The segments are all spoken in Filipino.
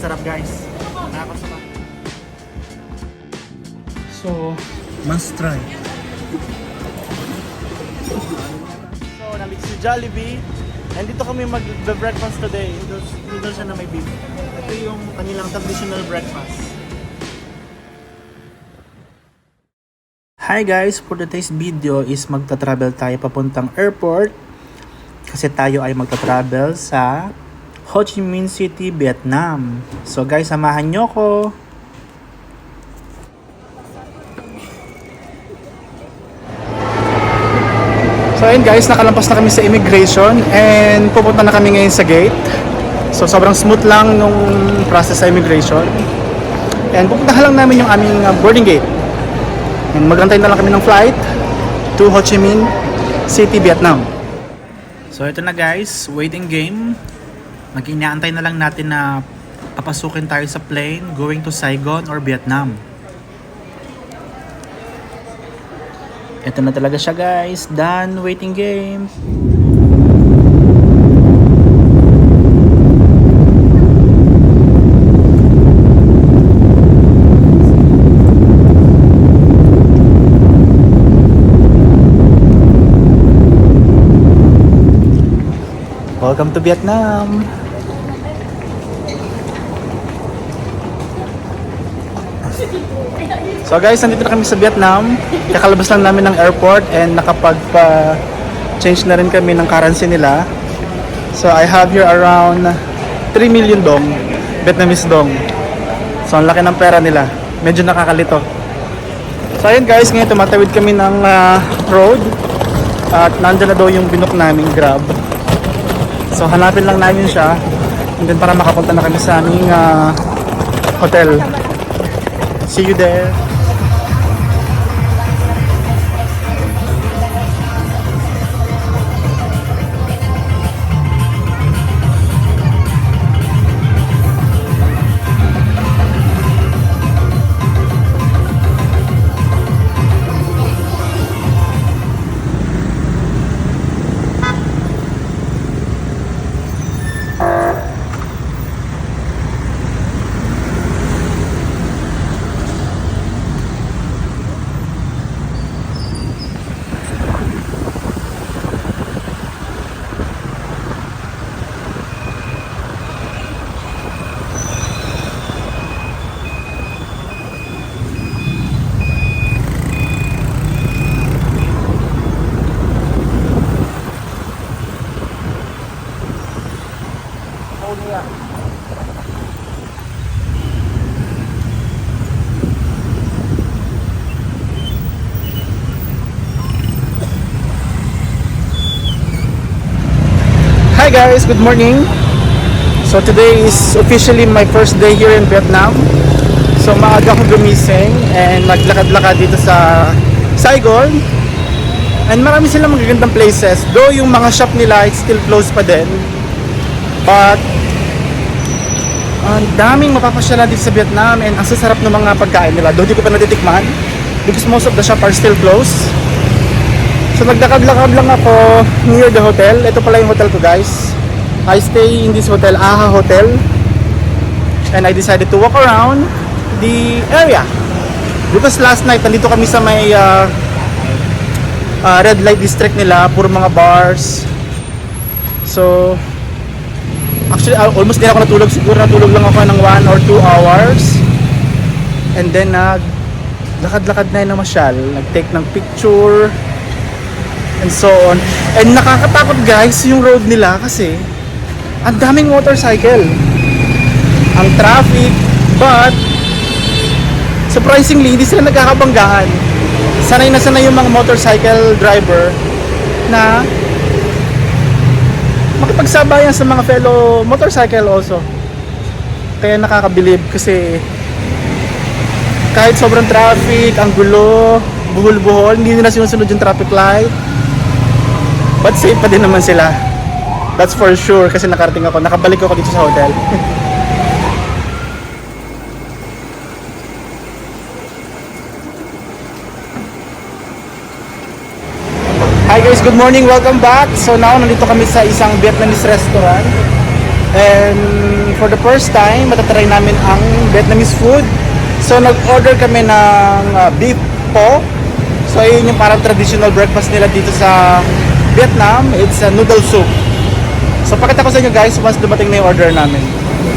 Masarap guys. Nakakasama. So, must try. So, nandito si Jollibee. And dito kami mag-breakfast today. Noodles siya na may beef. Ito yung kanilang traditional breakfast. Hi guys! For today's video is magta-travel tayo papuntang airport. Kasi tayo ay magta-travel sa Ho Chi Minh City, Vietnam. So guys, samahan nyo ko. So ayun guys, nakalampas na kami sa immigration and pupunta na kami ngayon sa gate. So sobrang smooth lang nung process sa immigration. And pupuntahan lang namin yung aming boarding gate. And magantay na lang kami ng flight to Ho Chi Minh City, Vietnam. So ito na guys, waiting game. Mag-inaantay na lang natin na papasukin tayo sa plane going to Saigon or Vietnam. Ito na talaga siya guys. Done waiting game. Welcome to Vietnam. So guys, nandito na kami sa Vietnam. Kakalabas lang namin ng airport and nakapag-change na rin kami ng currency nila. So I have here around 3 million dong, Vietnamese dong. So ang laki ng pera nila. Medyo nakakalito. So ayun guys, ngayon tumatawid kami ng road. At nandun na daw yung binook namin, Grab. So hanapin lang namin siya. And then para makapunta na kami sa aming hotel. See you there. Hi guys, good morning. So today is officially my first day here in Vietnam. So maaga akong gumising and naglakad-lakad dito sa Saigon. And marami silang magagandang places. Though yung mga shop nila it's still closed pa din. But ang daming mapapasyalan dito sa Vietnam and ang sasarap ng mga pagkain nila. Though di ko pa natitikman because most of the shop are still closed. So nagdakad-lakad lang ako near the hotel. Ito pala yung hotel ko guys. I stay in this hotel, AHA Hotel. And I decided to walk around the area. Because last night nandito kami sa may red light district nila. Puro mga bars. So actually almost din ako natulog. Siguro natulog lang ako ng 1 or 2 hours. And then lakad-lakad na yun na masyal. Nag-take ng picture and so on. And nakakatakot guys yung road nila kasi ang daming motorcycle, ang traffic, but surprisingly hindi sila nagkakabanggaan. Sanay na sanay yung mga motorcycle driver na makipagsabayan sa mga fellow motorcycle also. Kaya nakakabilib kasi kahit sobrang traffic, ang gulo, buhol-buhol, hindi nila sinusunod yung traffic light. But safe pa din naman sila. That's for sure kasi nakarating ako, nakabalik ako dito sa hotel. Hi guys, good morning, welcome back. So now nandito kami sa isang Vietnamese restaurant. And for the first time, matatry namin ang Vietnamese food. So nag-order kami ng beef po. So yun yung parang traditional breakfast nila dito sa Vietnam. It's a noodle soup. So pakita ko sa inyo guys once dumating na yung order namin.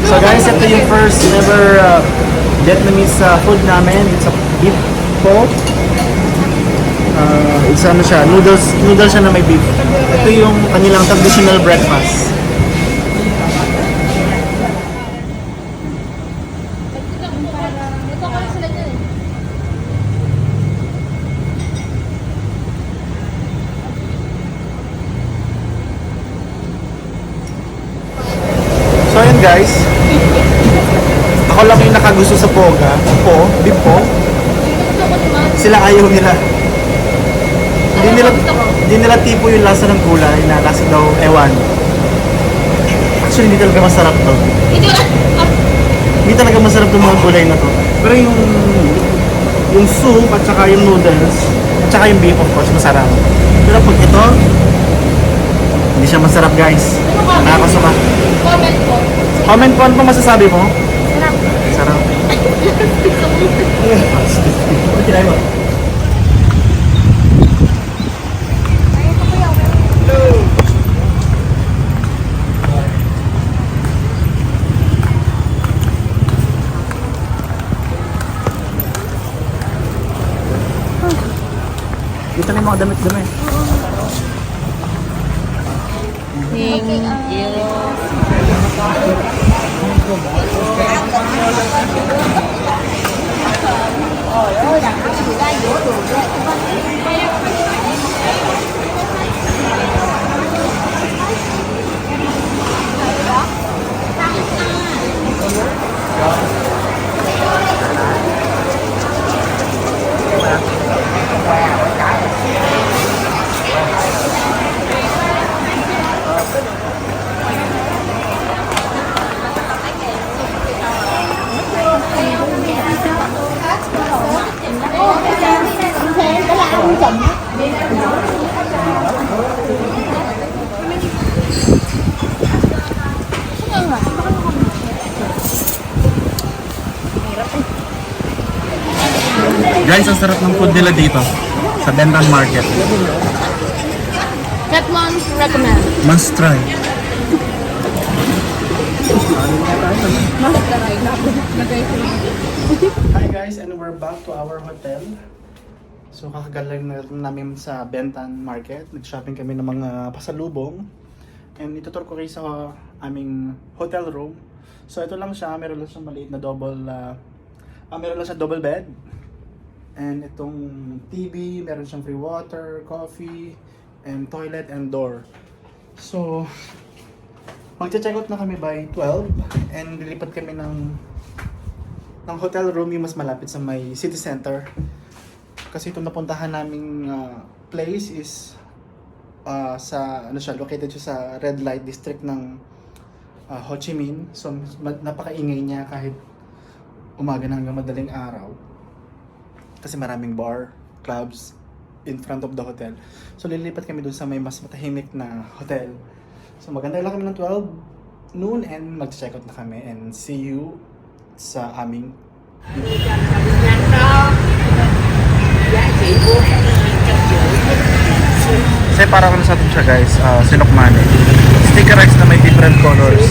So guys, ito yung first ever Vietnamese food namin. It's a beef po. It's ano siya, noodles siya na may beef. Ito yung kanilang traditional breakfast. So yun guys, ako lang yung nakagusto sa beef po. Sila ayaw nila. Hindi nila tipo yung lasa ng gulay na lasa daw ewan. Actually, hindi talaga masarap to. Hindi talaga masarap itong mga gulay na to. Pero yung soup at saka yung noodles at saka yung beef of course masarap. Pero pag ito, hindi siya masarap guys. Nakakasuka. Comment po, ano pa masasabi mo? Sarap. Kinay mo. Dito na yung mga damit-damit. Thank you. Guys, ang sarap ng food nila dito sa Bentan Market. That one recommend. Must try. Hi guys, and we're back to our hotel. So kakagaling na namin sa Bentan Market. Nag-shopping kami ng mga pasalubong. And itutur ko kayo sa aming hotel room. So ito lang siya, meron lang siyang maliit na meron lang siyang double bed. And itong TV, meron siyang free water, coffee, and toilet and door. So, magche-check out na kami by 12 and lilipat kami ng hotel room yung mas malapit sa may city center. Kasi itong napuntahan naming place is located siya sa red light district ng Ho Chi Minh. So, napakaingay niya kahit umaga na hanggang madaling araw. Kasi maraming bar, clubs in front of the hotel. So lilipat kami doon sa may mas matahimik na hotel. So maganda lang kami ng 12 noon and mag-check out na kami and see you sa aming kasi parang ano sa atin siya guys, sinokmane. Sticker rice na may different colors.